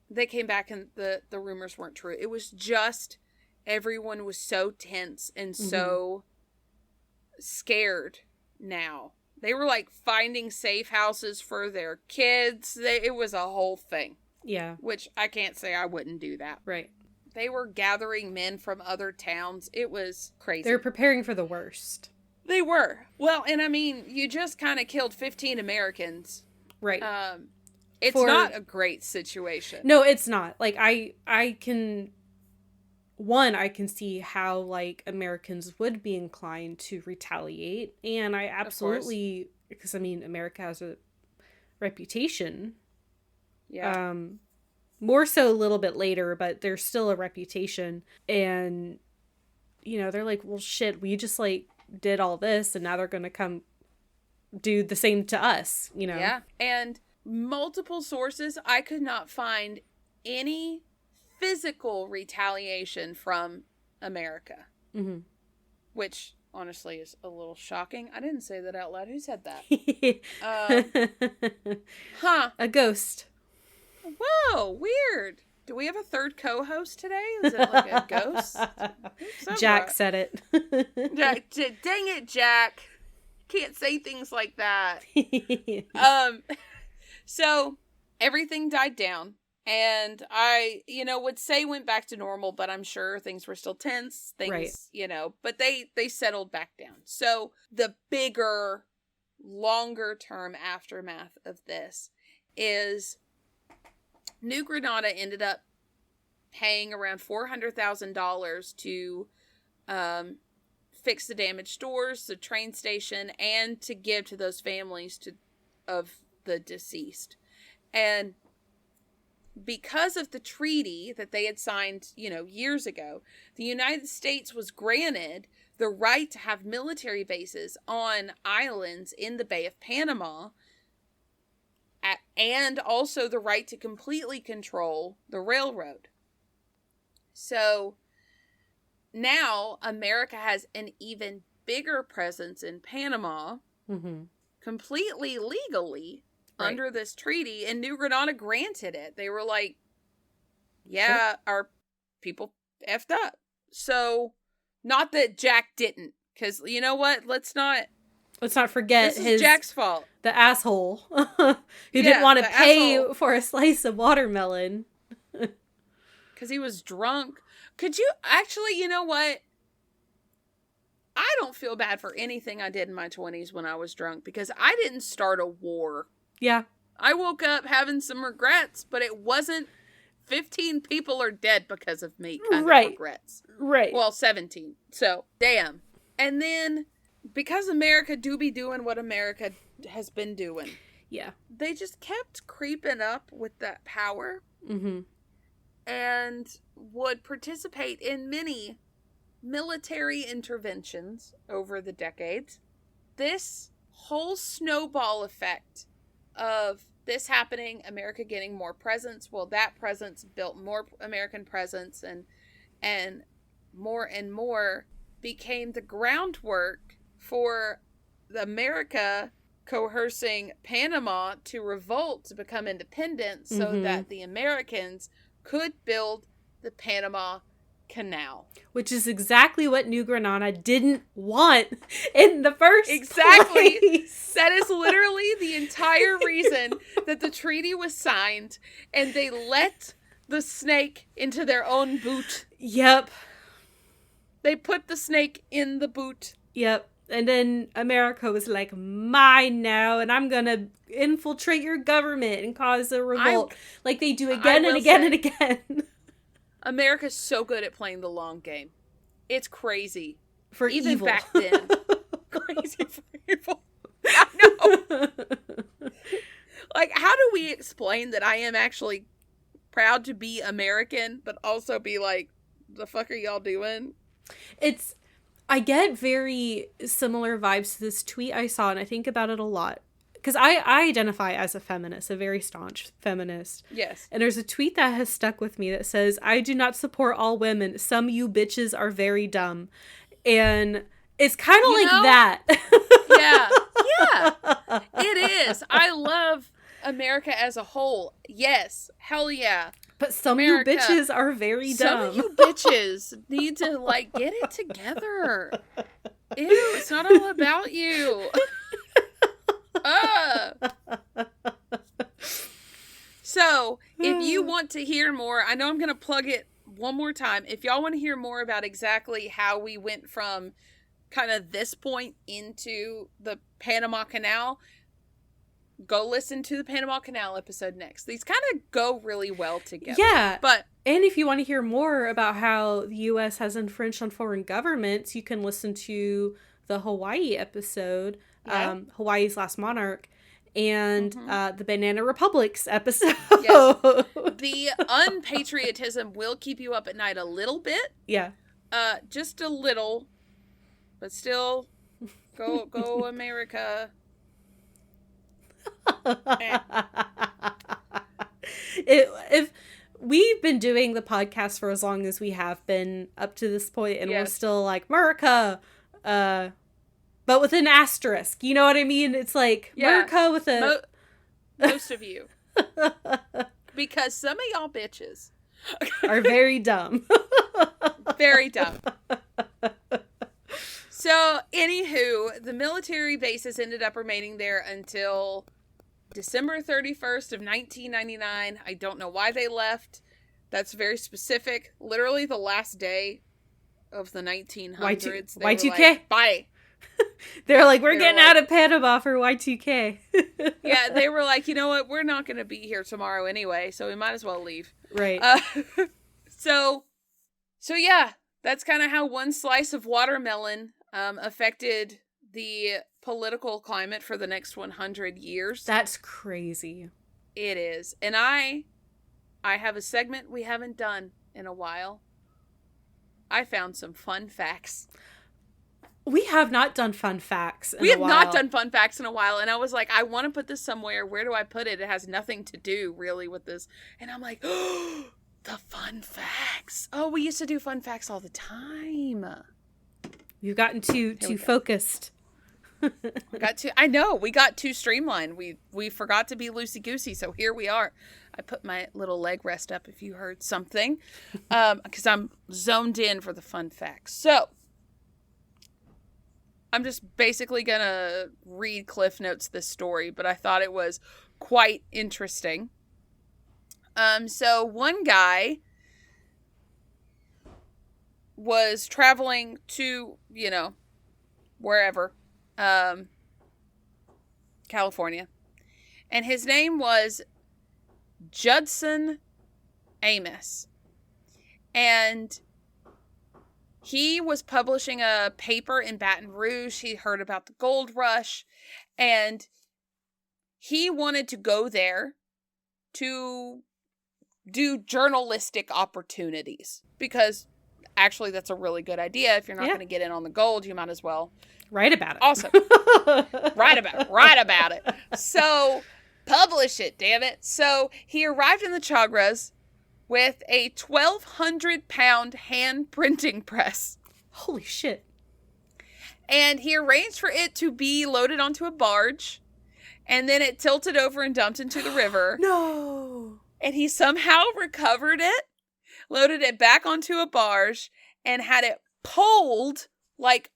they came back and the rumors weren't true. It was just everyone was so tense and so scared now. They were like finding safe houses for their kids. It was a whole thing. Yeah. Which I can't say I wouldn't do that. Right. They were gathering men from other towns. It was crazy. They were preparing for the worst. They were. Well, and I mean, you just kind of killed 15 Americans. Right. It's not a great situation. No, it's not. Like, I can see how, like, Americans would be inclined to retaliate. And I absolutely, because, I mean, America has a reputation. Yeah. More so a little bit later, but there's still a reputation. And, you know, they're like, well, shit, we just, like, did all this, and now they're going to come do the same to us, you know? Yeah. And multiple sources, I could not find any physical retaliation from America. Mm-hmm. Which, honestly, is a little shocking. I didn't say that out loud. Who said that? A ghost. Whoa, weird. Do we have a third co-host today? Is it like a ghost? Jack said it. Jack, dang it, Jack. Can't say things like that. So everything died down. And I, would say went back to normal, but I'm sure things were still tense. Things, right. But they settled back down. So the bigger, longer term aftermath of this is New Granada ended up paying around $400,000 to fix the damaged stores, the train station, and to give to those families of the deceased. And because of the treaty that they had signed, years ago, the United States was granted the right to have military bases on islands in the Bay of Panama, and also the right to completely control the railroad. So now America has an even bigger presence in Panama, completely legally, right, under this treaty, and New Granada granted it. They were like, yeah, sure, our people effed up. So, not that Jack didn't, because you know what? Let's not forget this is Jack's fault. The asshole who didn't want to pay for a slice of watermelon. Because he was drunk. Could you, actually, you know what? I don't feel bad for anything I did in my 20s when I was drunk, because I didn't start a war. Yeah. I woke up having some regrets, but it wasn't 15 people are dead because of me kind of regrets. Right. Well, 17. So, damn. And then, because America do be doing what America has been doing. Yeah. They just kept creeping up with that power. Mm-hmm. And would participate in many military interventions over the decades. This whole snowball effect of this happening, America getting more presence, well, that presence built more American presence, and more became the groundwork for America coercing Panama to revolt to become independent, so that the Americans could build the Panama Canal. Which is exactly what New Granada didn't want in the first place. That is literally the entire reason that the treaty was signed, and they let the snake into their own boot. Yep. They put the snake in the boot. Yep. And then America was like, mine now, and I'm going to infiltrate your government and cause a revolt. Like they do again and again and again. America's so good at playing the long game. It's crazy. For even evil. Back then. Crazy for evil. I know. Like, how do we explain that I am actually proud to be American, but also be like, the fuck are y'all doing? I get very similar vibes to this tweet I saw, and I think about it a lot. Because I identify as a feminist, a very staunch feminist. Yes. And there's a tweet that has stuck with me that says, I do not support all women. Some you bitches are very dumb. And it's kind of like that. Yeah. It is. I love America as a whole. Yes. Hell yeah. But some America, you bitches are very dumb. Some of you bitches need to, like, get it together. Ew, it's not all about you. So, if you want to hear more, I know I'm going to plug it one more time. If y'all want to hear more about exactly how we went from kind of this point into the Panama Canal, go listen to the Panama Canal episode next. These kind of go really well together. Yeah. And if you want to hear more about how the U.S. has infringed on foreign governments, you can listen to the Hawaii episode, Hawaii's Last Monarch, and the Banana Republics episode. Yes. The unpatriotism will keep you up at night a little bit. Yeah. Just a little, but still, go America. If we've been doing the podcast for as long as we have been up to this point, and we're still like America, but with an asterisk, you know what I mean? It's like America with a most of you, because some of y'all bitches are very dumb. Very dumb. So, anywho, the military bases ended up remaining there until December 31st of 1999. I don't know why they left. That's very specific. Literally the last day of the 1900s. Y2K? Like, bye. They're like, we're getting out of Panama for Y2K. Yeah, they were like, you know what? We're not going to be here tomorrow anyway, so we might as well leave. Right. So yeah, that's kind of how one slice of watermelon affected the political climate for the next 100 years. That's crazy. It is. And I have a segment we haven't done in a while. I found some fun facts. We have not done fun facts in a while. We have not done fun facts in a while. And I was like, I want to put this somewhere. Where do I put it? It has nothing to do really with this. And I'm like, oh, the fun facts. Oh, we used to do fun facts all the time. You've gotten too focused. I know, we got too streamlined. We forgot to be loosey-goosey, so here we are. I put my little leg rest up if you heard something, because I'm zoned in for the fun facts. So, I'm just basically going to read Cliff Notes this story, but I thought it was quite interesting. So one guy was traveling to, wherever, California, and his name was Judson Amos, and he was publishing a paper in Baton Rouge. He heard about the gold rush, and he wanted to go there to do journalistic opportunities, because actually that's a really good idea. If you're not going to get in on the gold, you might as well write about it. Awesome. Write about it. So publish it, damn it. So he arrived in the Chagras with a 1,200-pound hand printing press. Holy shit. And he arranged for it to be loaded onto a barge, and then it tilted over and dumped into the river. No. And he somehow recovered it, loaded it back onto a barge, and had it poled, like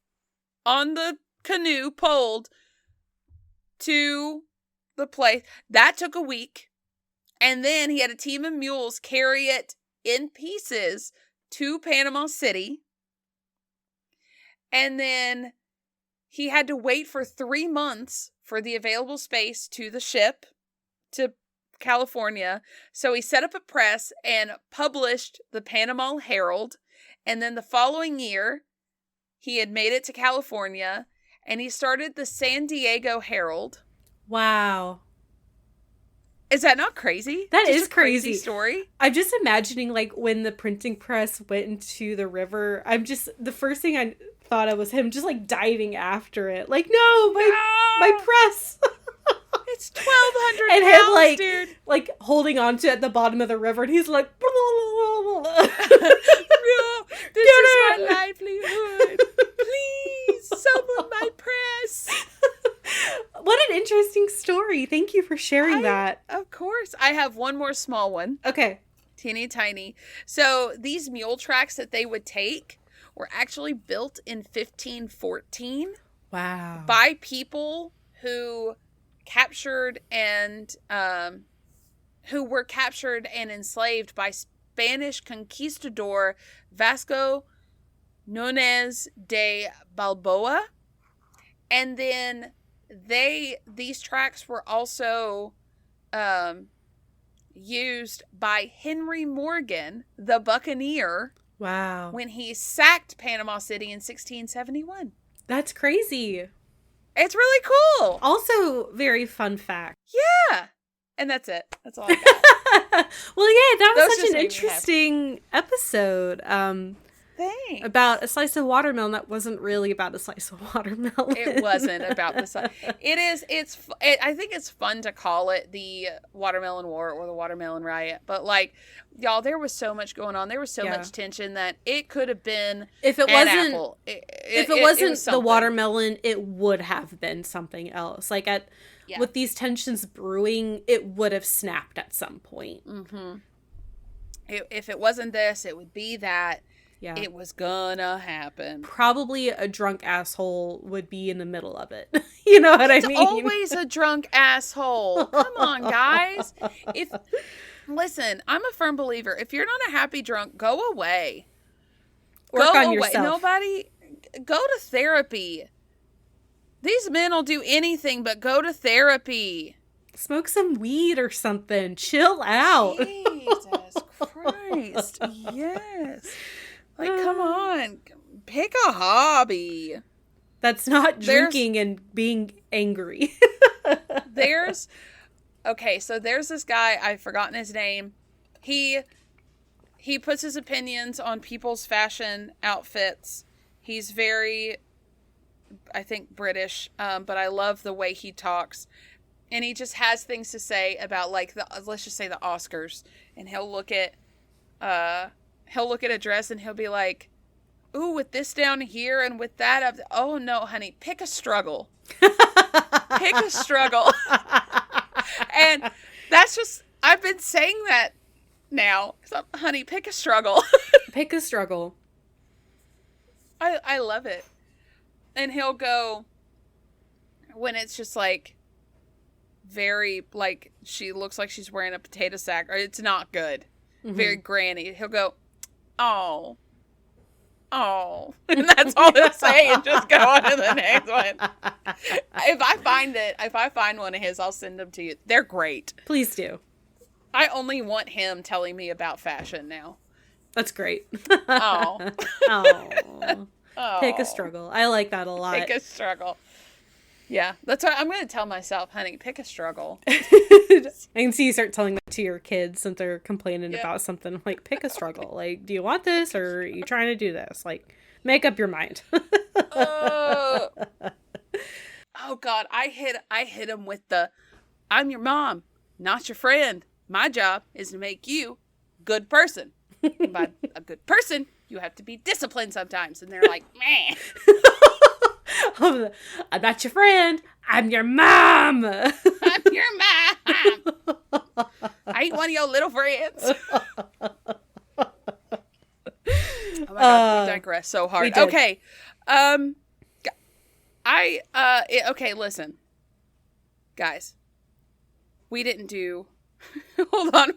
on the canoe, poled to the place. That took a week. And then he had a team of mules carry it in pieces to Panama City. And then he had to wait for 3 months for the available space to the ship to California. So he set up a press and published the Panama Herald. And then the following year, he had made it to California, and he started the San Diego Herald. Wow. Is that not crazy? That Just is a crazy crazy story. I'm just imagining, like, when the printing press went into the river, the first thing I thought of was him just, like, diving after it. Like, no, my press. It's 1,200 and pounds, him, like, dude. Like, holding on to it at the bottom of the river, and he's like, No, this is my livelihood. Please, someone my press. What an interesting story. Thank you for sharing that. Of course. I have one more small one. Okay. Teeny tiny. So these mule tracks that they would take were actually built in 1514. Wow. By people who captured and who were captured and enslaved by Spanish conquistador Vasco Núñez de Balboa. And then these tracks were also used by Henry Morgan, the buccaneer. Wow. When he sacked Panama City in 1671. That's crazy. It's really cool. Also, very fun fact. Yeah. And that's it. That's all I got. Well, yeah, that was Those such an interesting episode. Thanks. About a slice of watermelon that wasn't really about a slice of watermelon. It wasn't about the slice. I think it's fun to call it the watermelon war or the watermelon riot. But, like, y'all, there was so much going on. There was so much tension that it could have been if it an wasn't apple. If it wasn't the watermelon, it would have been something else. Like, with these tensions brewing, it would have snapped at some point. Mm-hmm. If it wasn't this, it would be that. Yeah. It was gonna happen. Probably a drunk asshole would be in the middle of it. You know what I mean? It's always a drunk asshole. Come on, guys. Listen, I'm a firm believer. If you're not a happy drunk, go away. Work on yourself. Nobody, go to therapy. These men will do anything but go to therapy. Smoke some weed or something. Chill out. Jesus Christ. Yes. Like, come on. Pick a hobby. That's not drinking and being angry. there's this guy, I've forgotten his name. He puts his opinions on people's fashion outfits. He's very, I think, British, but I love the way he talks. And he just has things to say about, like, let's just say the Oscars. And he'll look at a dress and he'll be like, ooh, with this down here and with that. Oh, no, honey, pick a struggle. Pick a struggle. And that's just, I've been saying that now. Honey, pick a struggle. Pick a struggle. I love it. And he'll go, when it's just like, very, like, she looks like she's wearing a potato sack, or it's not good. Mm-hmm. Very granny. He'll go, oh. And that's all he'll say, and just go on to the next one. If I find one of his, I'll send them to you. They're great. Please do. I only want him telling me about fashion now. That's great. Oh. Pick a struggle. I like that a lot. Pick a struggle. Yeah, that's what I'm going to tell myself, honey. Pick a struggle. I can see you start telling that to your kids since they're complaining about something. I'm like, pick a struggle. Like, do you want this or are you trying to do this? Like, make up your mind. Oh God, I hit him with the, I'm your mom, not your friend. My job is to make you a good person. And by a good person, you have to be disciplined sometimes. And they're like, man. I'm not your friend. I'm your mom. I'm your mom. I ain't one of your little friends. Oh my God, we digress so hard. Okay. Okay, listen. Guys. We didn't do... Hold on.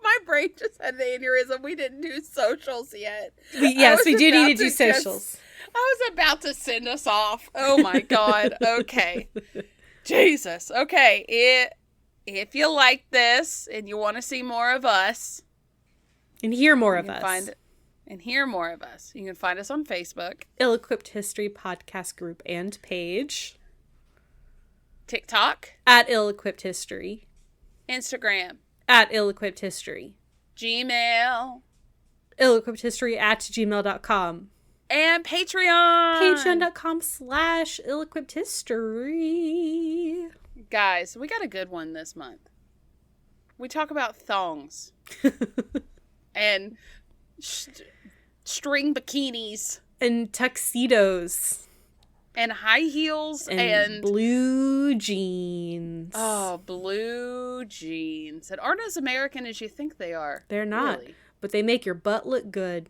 My brain just had an aneurysm. We didn't do socials yet. Yes, we do need to do socials. I was about to send us off. Oh my God. Okay. Jesus. Okay. If you like this and you want to see more of us. And hear more of us. And hear more of us. You can find us on Facebook. Ill-Equipped History Podcast Group and page. TikTok. At Ill-Equipped History. Instagram. At Ill-Equipped History. Gmail. Ill-equippedhistory@gmail.com. And Patreon. Patreon.com/ill-equippedhistory. Guys, we got a good one this month. We talk about thongs. And string bikinis. And tuxedos. And high heels. And blue jeans. Oh, blue jeans. That aren't as American as you think they are. They're not. Really. But they make your butt look good.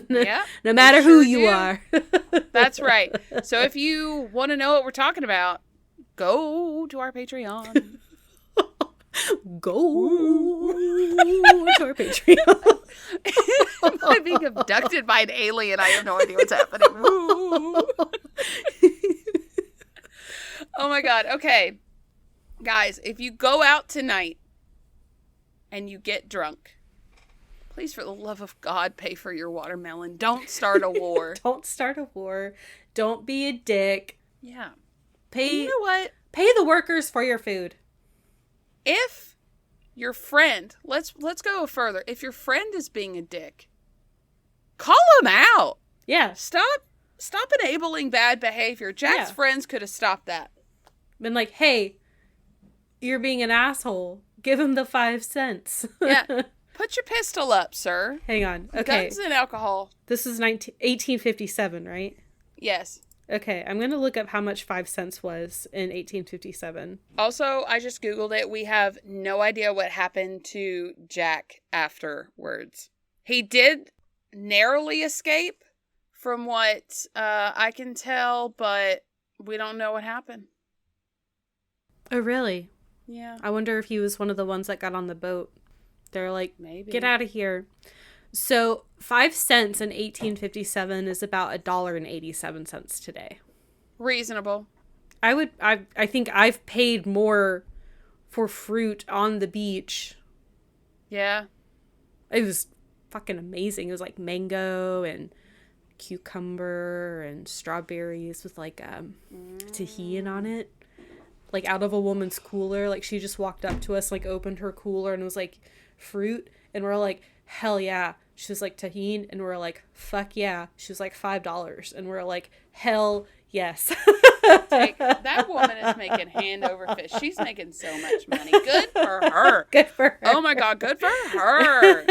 Yeah. No matter who you are. That's right. So if you want to know what we're talking about, go to our Patreon. Go to our Patreon. Am I being abducted by an alien? I have no idea what's happening. Oh my God. Okay. Guys, if you go out tonight and you get drunk, please, for the love of God, pay for your watermelon. Don't start a war. Don't start a war. Don't be a dick. Yeah. You know what? Pay the workers for your food. If your friend, let's go further. If your friend is being a dick, call them out. Yeah. Stop enabling bad behavior. Jack's friends could have stopped that. Been like, hey, you're being an asshole. Give him the 5 cents. Yeah. Put your pistol up, sir. Hang on. Okay. Guns and alcohol. This is 1857, right? Yes. Okay, I'm going to look up how much 5 cents was in 1857. Also, I just Googled it. We have no idea what happened to Jack afterwards. He did narrowly escape, from what I can tell, but we don't know what happened. Oh, really? Yeah. I wonder if he was one of the ones that got on the boat. They're like, maybe. Get out of here. So 5 cents in 1857 is about $1.87 today. Reasonable. I think I've paid more for fruit on the beach. Yeah. It was fucking amazing. It was like mango and cucumber and strawberries with like tahini on it. Like out of a woman's cooler. Like she just walked up to us, like opened her cooler and was like, fruit. And we're like, hell yeah. She was like, tahini. And we're like, fuck yeah. She was like, $5. And we're like, hell yes. That woman is making hand over fist. She's making so much money. Good for her. Good for her. Oh my God, good for her.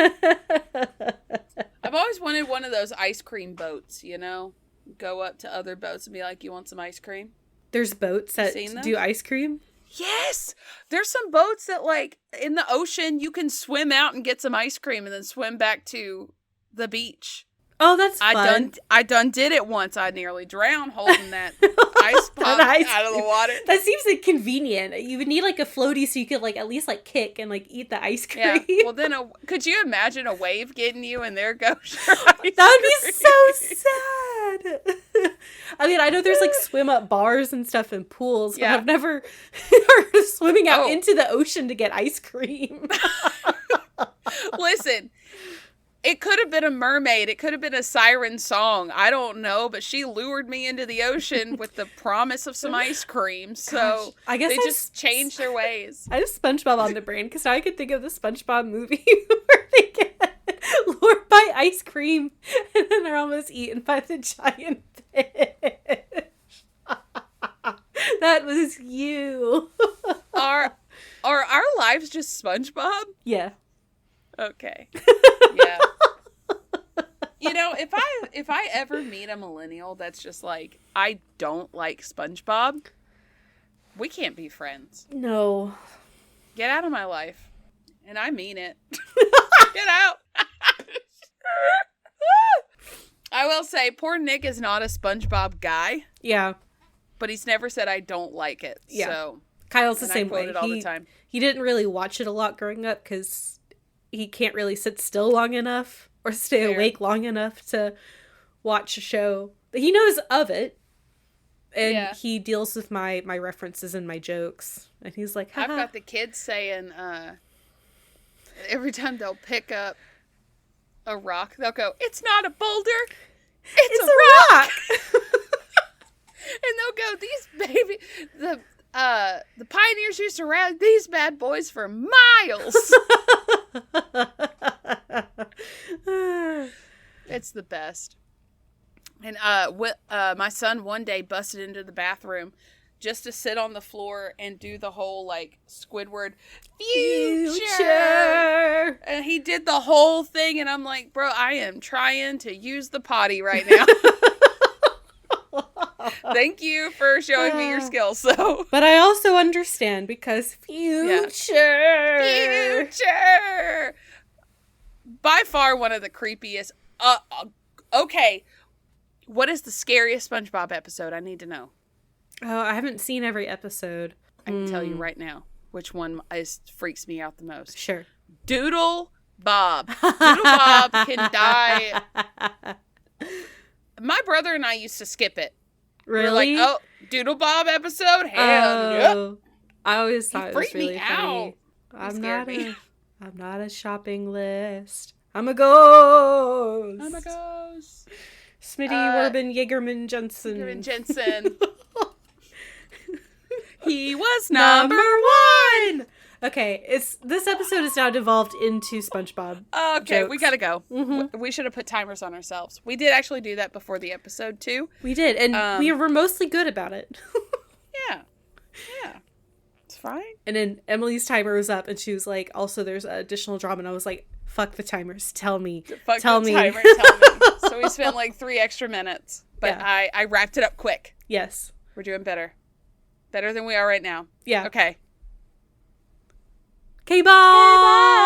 I've always wanted one of those ice cream boats, you know? Go up to other boats and be like, you want some ice cream? There's boats that do ice cream? Yes! There's some boats that, like, in the ocean, you can swim out and get some ice cream and then swim back to the beach. Oh, that's fun. I done did it once. I nearly drowned holding that ice pop out of the water. That seems inconvenient. You would need like a floaty so you could like at least like kick and like eat the ice cream. Yeah. Well, then could you imagine a wave getting you and there goes your ice That would be so sad. I mean, I know there's like swim up bars and stuff in pools, but I've never heard of swimming out into the ocean to get ice cream. Listen. It could have been a mermaid. It could have been a siren song. I don't know, but she lured me into the ocean with the promise of some ice cream. So gosh, I guess they just changed their ways. I have SpongeBob on the brain because now I could think of the SpongeBob movie where they get lured by ice cream and then they're almost eaten by the giant fish. That was you. Are our lives just SpongeBob? Yeah. Okay. Yeah. You know, if I ever meet a millennial that's just like, I don't like SpongeBob, we can't be friends. No. Get out of my life. And I mean it. Get out. I will say, poor Nick is not a SpongeBob guy. Yeah. But he's never said I don't like it. Yeah. So Kyle's the same way. It all the time. He didn't really watch it a lot growing up because he can't really sit still long enough or stay awake long enough to watch a show. But he knows of it. And he deals with my references and my jokes. And he's like, haha. I've got the kids saying, every time they'll pick up a rock, they'll go, it's not a boulder, it's a rock. And they'll go, the pioneers used to ride these bad boys for miles. It's the best. And my son one day busted into the bathroom just to sit on the floor and do the whole like Squidward future. And he did the whole thing, and I'm like, bro, I am trying to use the potty right now. Thank you for showing me your skills. So, but I also understand because future. By far one of the creepiest. Okay. What is the scariest SpongeBob episode? I need to know. Oh, I haven't seen every episode. I can tell you right now which one freaks me out the most. Sure. Doodle Bob. Doodle Bob can die. My brother and I used to skip it. Really? We're like, Doodle Bob episode? Hell yeah. I always thought it was really funny. I'm not a shopping list. I'm a ghost. Smitty Werbin Jaegerman Jensen. He was number one. Okay, this episode is now devolved into SpongeBob. Okay, jokes. We gotta go. Mm-hmm. We should have put timers on ourselves. We did actually do that before the episode too. We did, and we were mostly good about it. Yeah, it's fine. And then Emileigh's timer was up, and she was like, "Also, there's additional drama." And I was like, "Fuck the timers, tell me, tell me." So we spent like 3 extra minutes. But yeah. I wrapped it up quick. Yes. We're doing better. Better than we are right now. Yeah. Okay. Okay, bye.